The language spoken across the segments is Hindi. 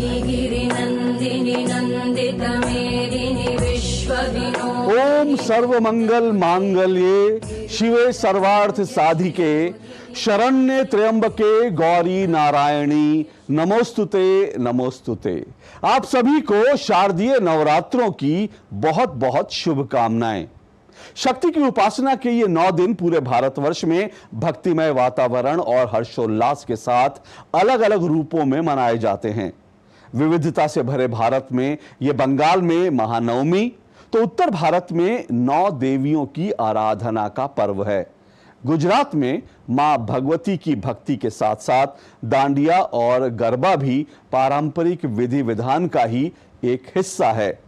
गिरिनन्दिनि नन्दितमेदिनि विश्वविनोदिनि। ओम सर्वमंगल मांगल्ये शिवे सर्वार्थ साधिके शरण्ये त्र्यंबके गौरी नारायणी नमोस्तुते नमोस्तुते। आप सभी को शारदीय नवरात्रों की बहुत बहुत शुभकामनाएं। शक्ति की उपासना के ये 9 दिन पूरे भारतवर्ष में भक्तिमय वातावरण और हर्षोल्लास के साथ अलग अलग रूपों में मनाए जाते हैं। विविधता से भरे भारत में ये बंगाल में महानवमी तो उत्तर भारत में 9 देवियों की आराधना का पर्व है। गुजरात में मां भगवती की भक्ति के साथ साथ डांडिया और गरबा भी पारंपरिक विधि विधान का ही एक हिस्सा है।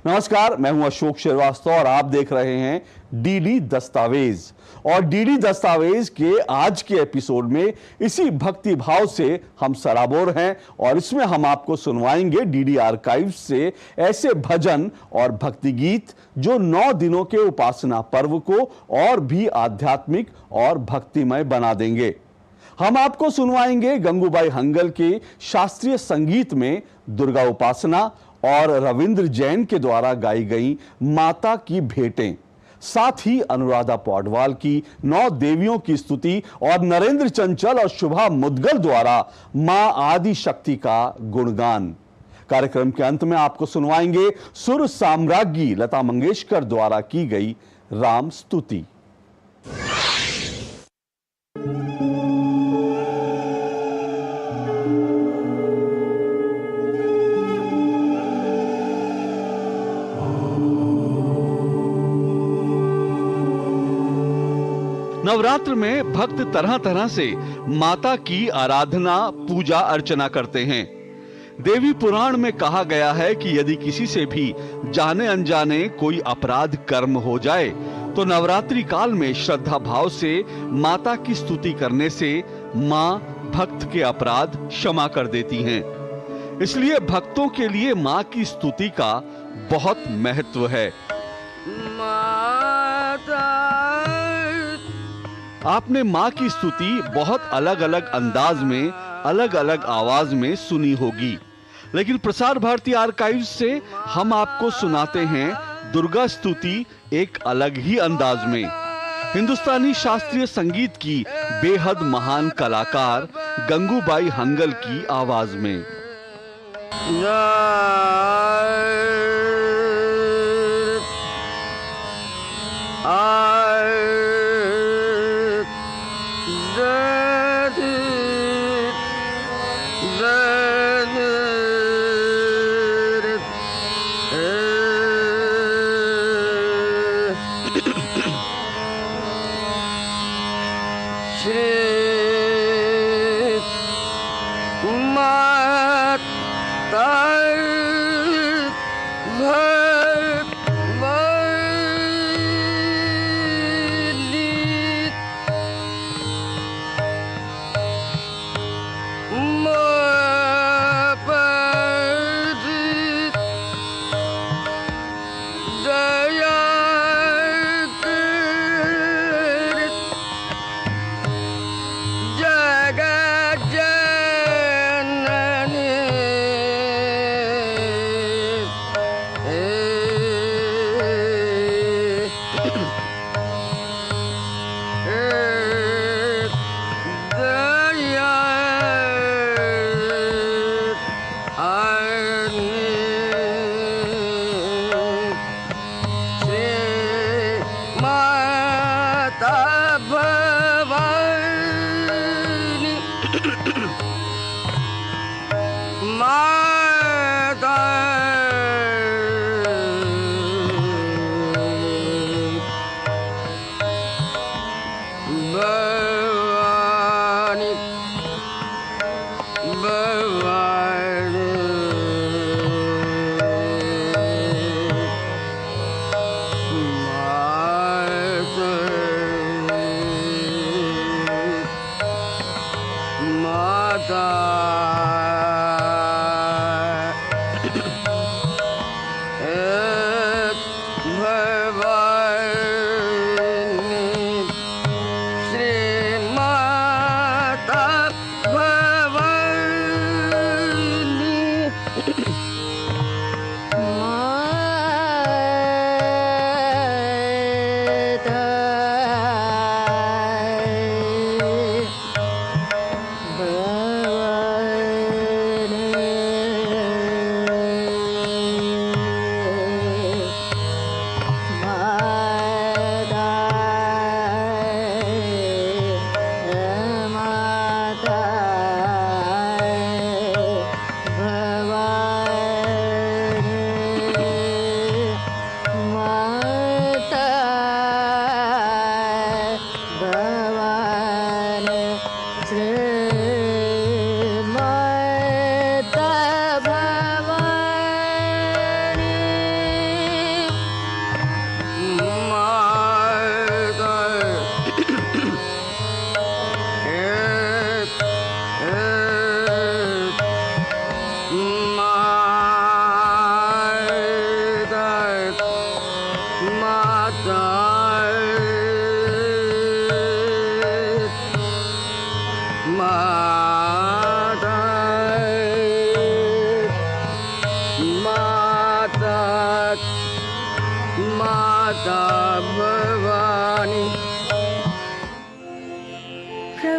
नमस्कार, मैं हूं अशोक श्रीवास्तव और आप देख रहे हैं डीडी दस्तावेज। और डीडी दस्तावेज के आज के एपिसोड में इसी भक्ति भाव से हम सराबोर हैं और इसमें हम आपको सुनवाएंगे डीडी आर्काइव से ऐसे भजन और भक्ति गीत जो 9 दिनों के उपासना पर्व को और भी आध्यात्मिक और भक्तिमय बना देंगे। हम आपको सुनवाएंगे गंगूबाई हंगल के शास्त्रीय संगीत में दुर्गा उपासना और रविंद्र जैन के द्वारा गाई गई माता की भेंटें, साथ ही अनुराधा पौडवाल की 9 देवियों की स्तुति और नरेंद्र चंचल और शुभा मुदगल द्वारा मां आदि शक्ति का गुणगान। कार्यक्रम के अंत में आपको सुनवाएंगे सुर साम्राज्ञी लता मंगेशकर द्वारा की गई राम स्तुति। नवरात्र में भक्त तरह तरह से माता की आराधना पूजा अर्चना करते हैं। देवी पुराण में कहा गया है कि यदि किसी से भी जाने अनजाने कोई अपराध कर्म हो जाए तो नवरात्रि काल में श्रद्धा भाव से माता की स्तुति करने से मां भक्त के अपराध क्षमा कर देती हैं। इसलिए भक्तों के लिए मां की स्तुति का बहुत महत्व है। आपने मां की स्तुति बहुत अलग अलग अंदाज में अलग अलग आवाज में सुनी होगी, लेकिन प्रसार भारती आर्काइव से हम आपको सुनाते हैं दुर्गा स्तुति एक अलग ही अंदाज में, हिंदुस्तानी शास्त्रीय संगीत की बेहद महान कलाकार गंगूबाई हंगल की आवाज में।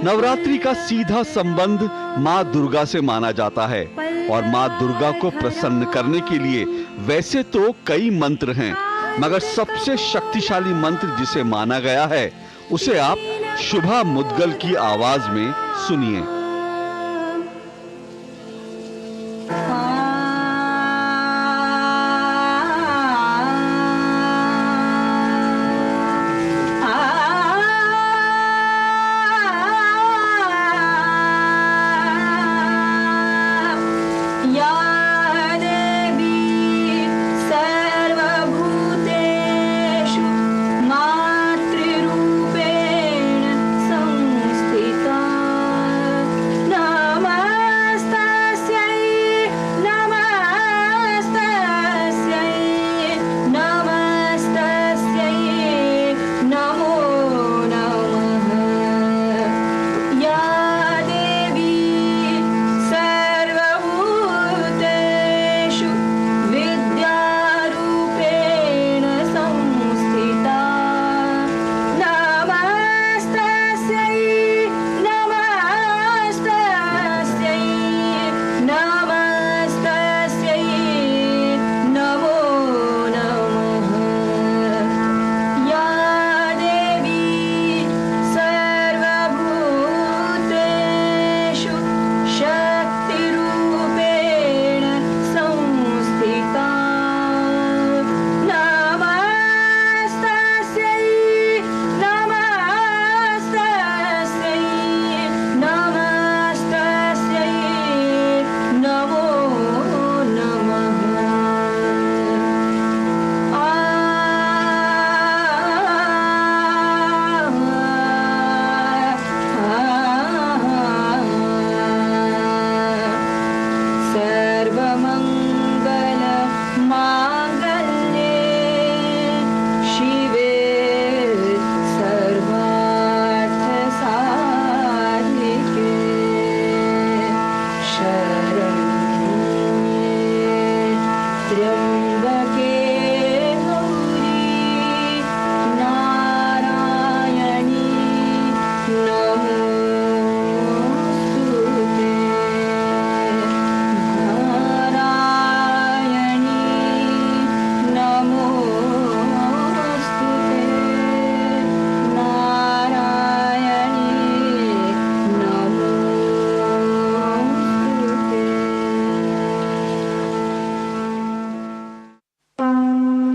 नवरात्रि का सीधा संबंध माँ दुर्गा से माना जाता है और माँ दुर्गा को प्रसन्न करने के लिए वैसे तो कई मंत्र हैं, मगर सबसे शक्तिशाली मंत्र जिसे माना गया है उसे आप शुभा मुद्गल की आवाज में सुनिए।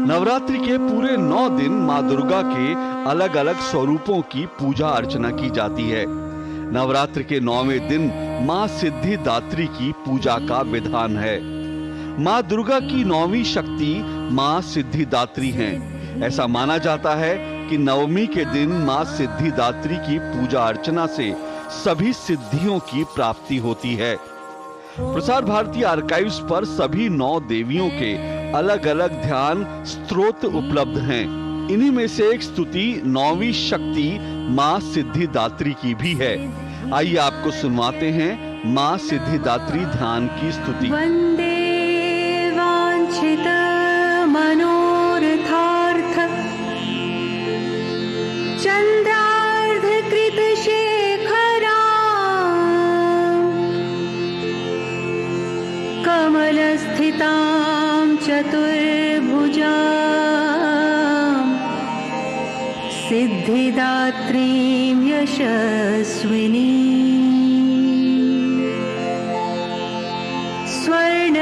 नवरात्रि के पूरे 9 दिन माँ दुर्गा के अलग अलग स्वरूपों की पूजा अर्चना की जाती है। नवरात्रि के 9वें दिन माँ सिद्धिदात्री की पूजा का विधान है। माँ दुर्गा की 9वीं शक्ति माँ सिद्धिदात्री हैं। ऐसा माना जाता है कि नवमी के दिन माँ सिद्धिदात्री की पूजा अर्चना से सभी सिद्धियों की प्राप्ति होती है। प्रसार भारती आर्काइव्स पर सभी 9 देवियों के अलग अलग ध्यान स्तोत्र उपलब्ध हैं। इन्हीं में से एक स्तुति 9वीं शक्ति माँ सिद्धिदात्री की भी है। आइए आपको सुनवाते हैं माँ सिद्धिदात्री ध्यान की स्तुति। वंदे वांछित मनोरथार्थ चंद्रार्ध कृत शेखरा कमल स्थितां चतुर्भुजां सिद्धिदात्रीं यशस्विनी स्वर्ण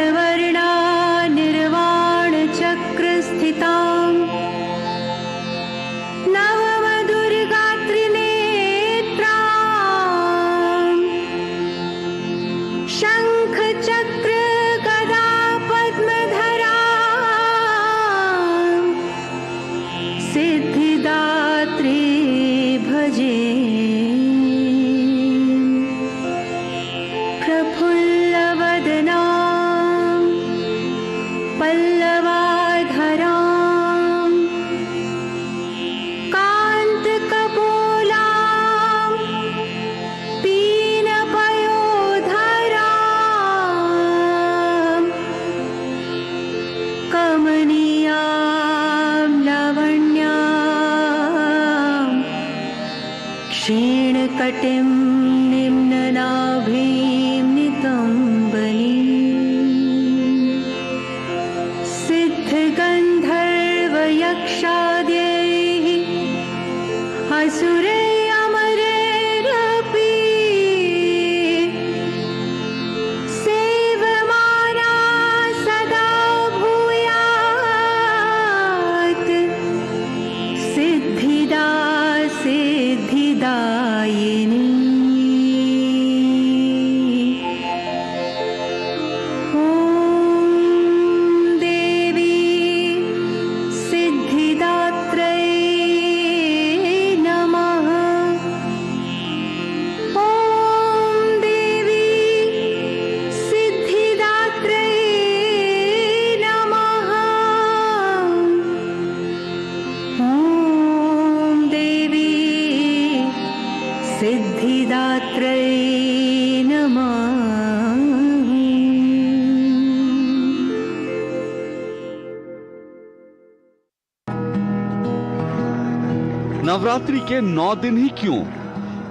नवरात्रि के 9 दिन ही क्यों?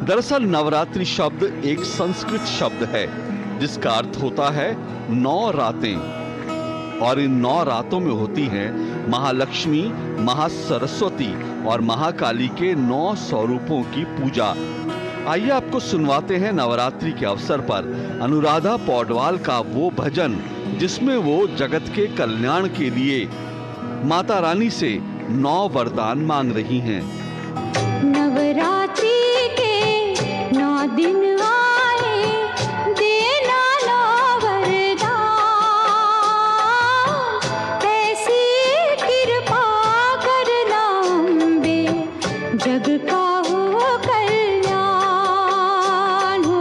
दरअसल नवरात्रि शब्द एक संस्कृत शब्द है जिसका अर्थ होता है 9 रातें। और इन 9 रातों में होती हैं महालक्ष्मी, महासरस्वती और महाकाली के 9 स्वरूपों की पूजा। आइए आपको सुनवाते हैं नवरात्रि के अवसर पर अनुराधा पौडवाल का वो भजन जिसमें वो जगत के कल्याण के लिए माता रानी से 9 वरदान मांग रही हैं। नवरात्रि के 9 दिन आए, देना 9 वरदान, ऐसी कृपा करना अम्बे, जग का हो कल्याण, हो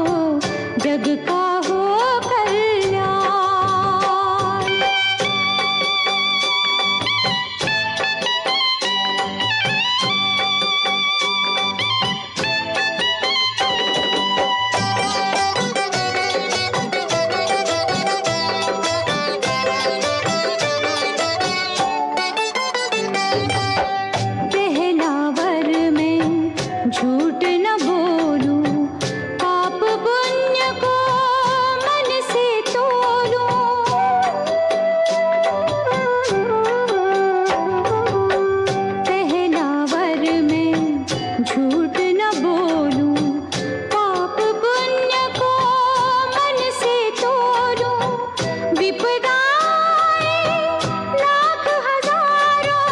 जग का हो कल्याण। झूठ न बोलूं, पाप पुण्य को मन से तोलूं, पहला वर में झूठ न बोलूं, पाप पुण्य को मन से तोलूं, विपदाएं लाख हजारों,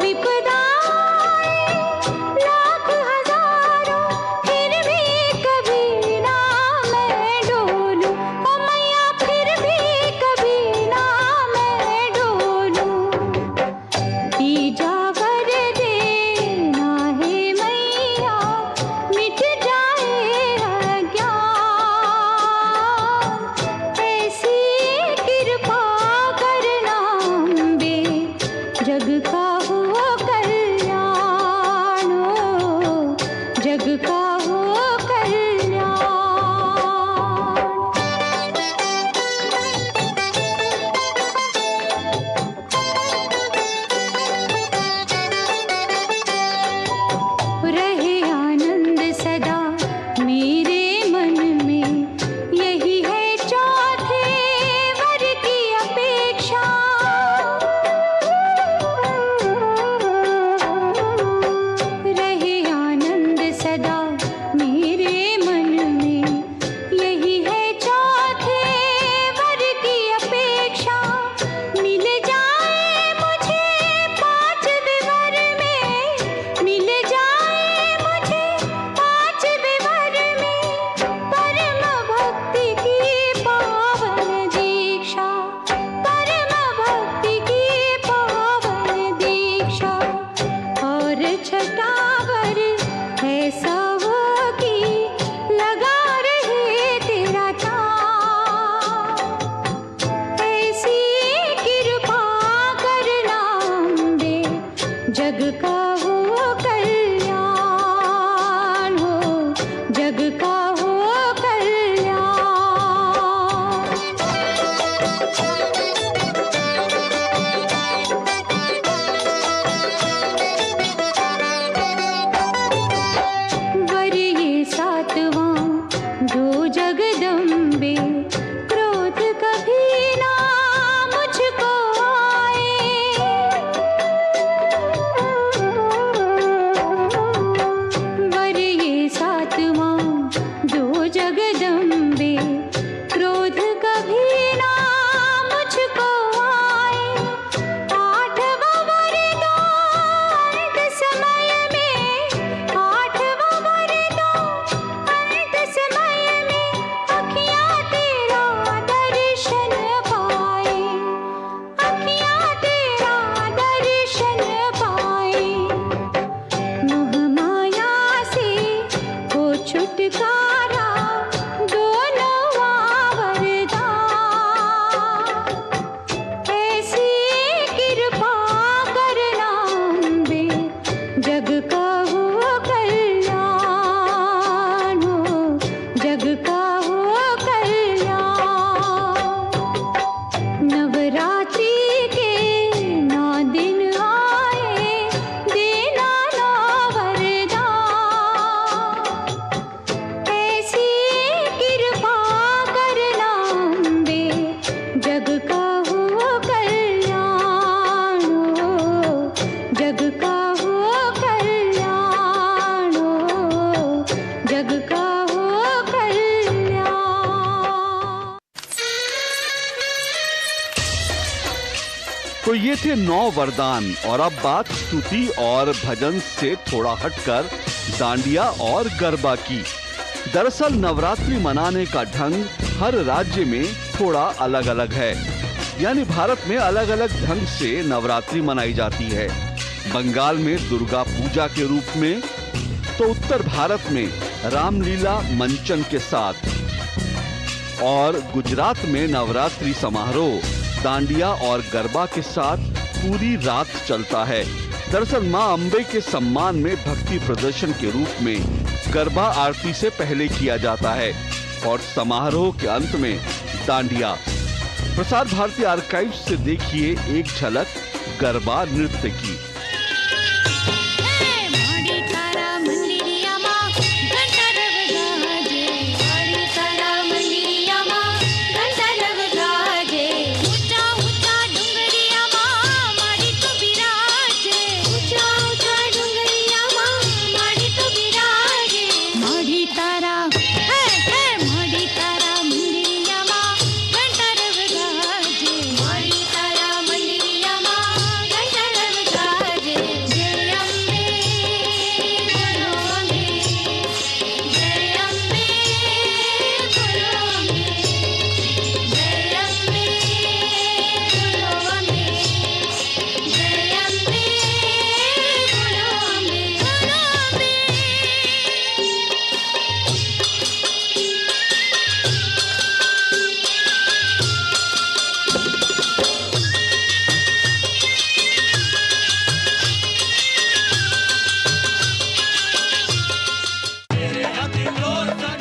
विपदाएं लाख हजारों, फिर भी कभी ना मैं डोलूं, ओ मैया फिर भी कभी ना मैं डोलूं। तीजा वर देना है मैया, मिट जाए अज्ञान, ऐसी कृपा करना अम्बे, जग का हो कल्याण, हो जग का हो कल्याण। रहे आनंद सदा मेरे मन में, यही है चौथे वर की अपेक्षा। रहे आनंद सदा मेरे मन में, यही है चौथे वर की अपेक्षा। मिल जाए मुझे 5वें वर में, मिल जाए मुझे 5वें वर में, परम भक्ति की पावन दीक्षा, परम भक्ति की पावन दीक्षा। और छठा वर ऐसा हो कि लगा रहे तेरा चाँद, ऐसी कृपा करना अम्बे, जग का हो कल्याण, हो जग का हो कल्याण। वर ये 7वां जो जगदम्बे, क्रोध कभी ना मुझको आए, जग का हो कल्याण हो, जग का हो कल्याण हो, जग का हो कल्याण। तो ये थे 9 वरदान और अब बात स्तुति और भजन से थोड़ा हटकर डांडिया और गरबा की। दरअसल नवरात्रि मनाने का ढंग हर राज्य में थोड़ा अलग अलग है, यानी भारत में अलग अलग ढंग से नवरात्रि मनाई जाती है। बंगाल में दुर्गा पूजा के रूप में, तो उत्तर भारत में रामलीला मंचन के साथ और गुजरात में नवरात्रि समारोह डांडिया और गरबा के साथ पूरी रात चलता है। दरअसल मां अंबे के सम्मान में भक्ति प्रदर्शन के रूप में गरबा आरती से पहले किया जाता है और समारोह के अंत में डांडिया। प्रसार भारती आर्काइव से देखिए एक झलक गरबा नृत्य की।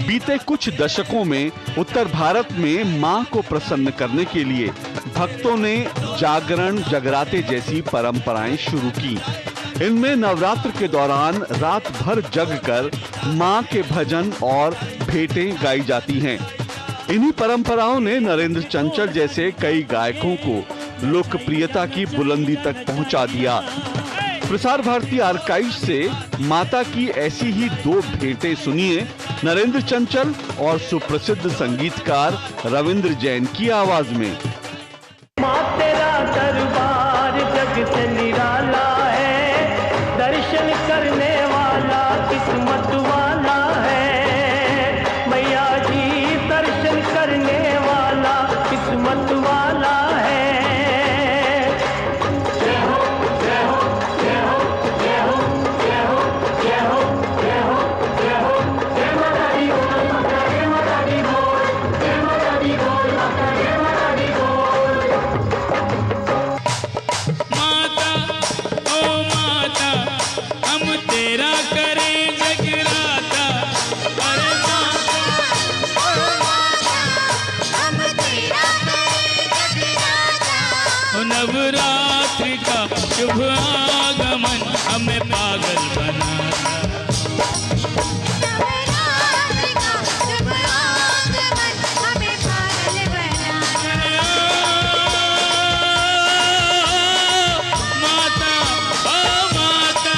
बीते कुछ दशकों में उत्तर भारत में मां को प्रसन्न करने के लिए भक्तों ने जागरण जगराते जैसी परंपराएं शुरू की। इनमें नवरात्र के दौरान रात भर जगकर मां के भजन और भेंटें गाई जाती हैं। इन्हीं परंपराओं ने नरेंद्र चंचल जैसे कई गायकों को लोकप्रियता की बुलंदी तक पहुंचा दिया। प्रसार भारती आर्काइव से माता की ऐसी ही 2 भेंटें सुनिए नरेंद्र चंचल और सुप्रसिद्ध संगीतकार रविंद्र जैन की आवाज में। माँ तेरा दरबार जग से निराला है, दर्शन करने वाला किस्मत वाला है। मैया जी दर्शन करने वाला किस्मत वाला है। नवरात्रि का शुभ आगमन हमें पागल बनाता। नवरात्रि का शुभ आगमन हमें पागल बनाता। माता ओ माता।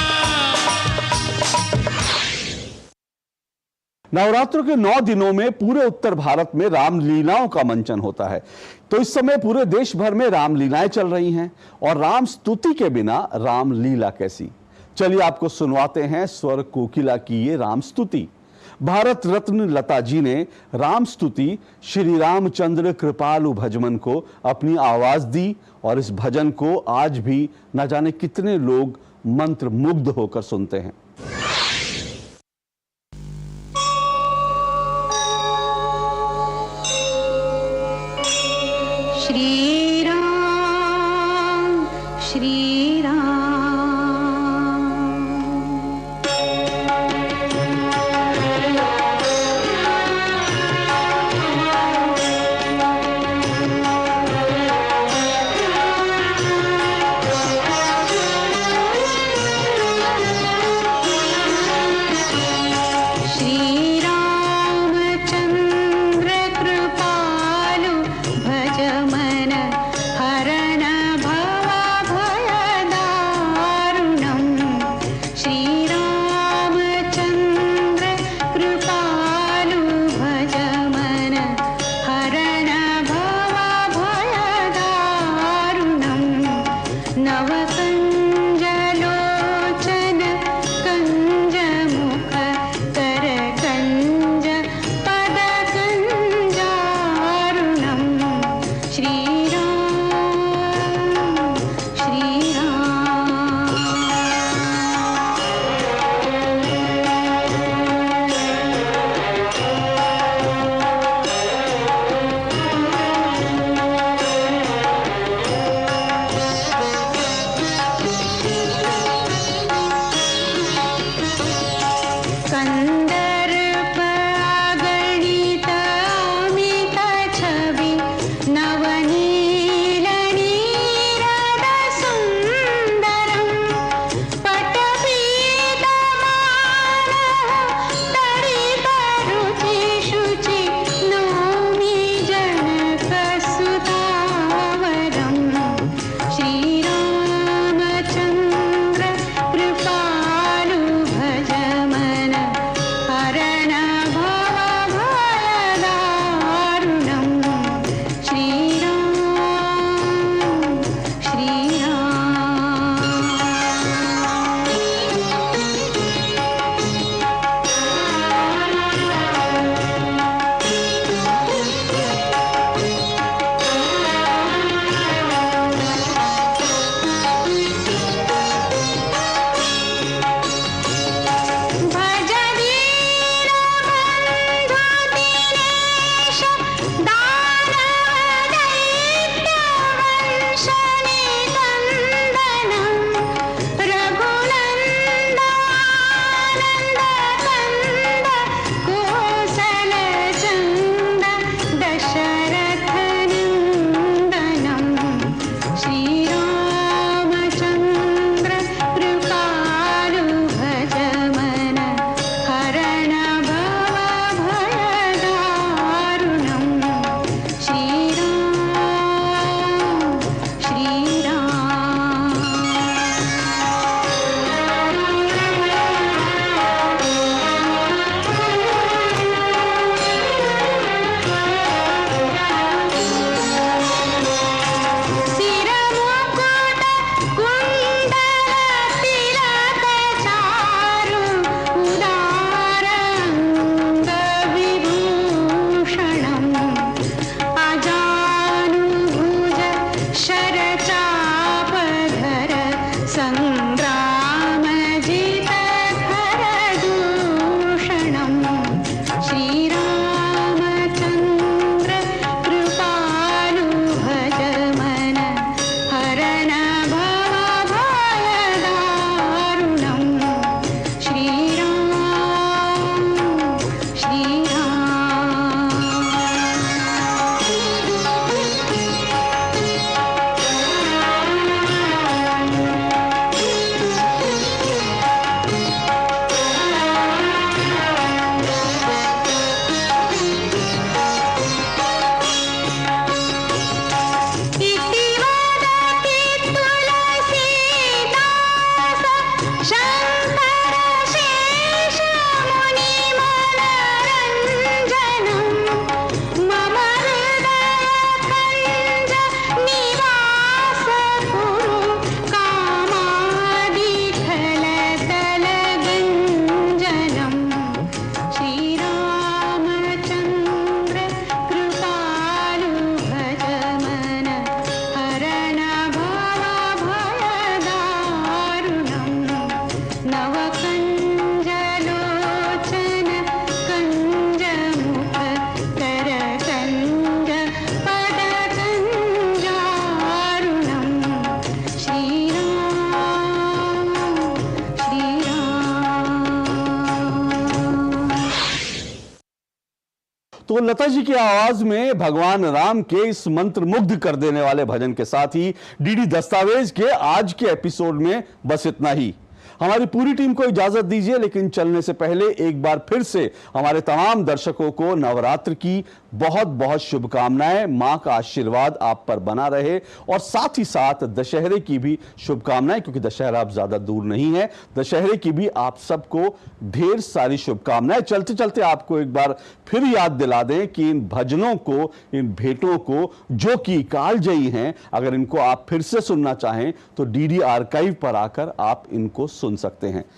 नवरात्र के 9 दिनों में पूरे उत्तर भारत में रामलीलाओं का मंचन होता है। तो इस समय पूरे देश भर में रामलीलाएं चल रही हैं और राम स्तुति के बिना रामलीला कैसी। चलिए आपको सुनवाते हैं स्वर कोकिला की ये राम स्तुति। भारत रत्न लता जी ने राम स्तुति श्री रामचंद्र कृपालु भजमन को अपनी आवाज दी और इस भजन को आज भी न जाने कितने लोग मंत्र मुग्ध होकर सुनते हैं। श्री राम श्री राम। श्री रामचंद्र कृपालु भज मन तो लता जी की आवाज में भगवान राम के इस मंत्र मुग्ध कर देने वाले भजन के साथ ही डीडी दस्तावेज के आज के एपिसोड में बस इतना ही। हमारी पूरी टीम को इजाजत दीजिए, लेकिन चलने से पहले एक बार फिर से हमारे तमाम दर्शकों को नवरात्र की बहुत बहुत शुभकामनाएं। मां का आशीर्वाद आप पर बना रहे और साथ ही साथ दशहरे की भी शुभकामनाएं, क्योंकि दशहरा अब ज्यादा दूर नहीं है। दशहरे की भी आप सबको ढेर सारी शुभकामनाएं। चलते चलते आपको एक बार फिर याद दिला दें कि इन भजनों को, इन भेंटों को जो कि कालजयी हैं, अगर इनको आप फिर से सुनना चाहें तो डीडी आर्काइव पर आकर आप इनको सुन सकते हैं।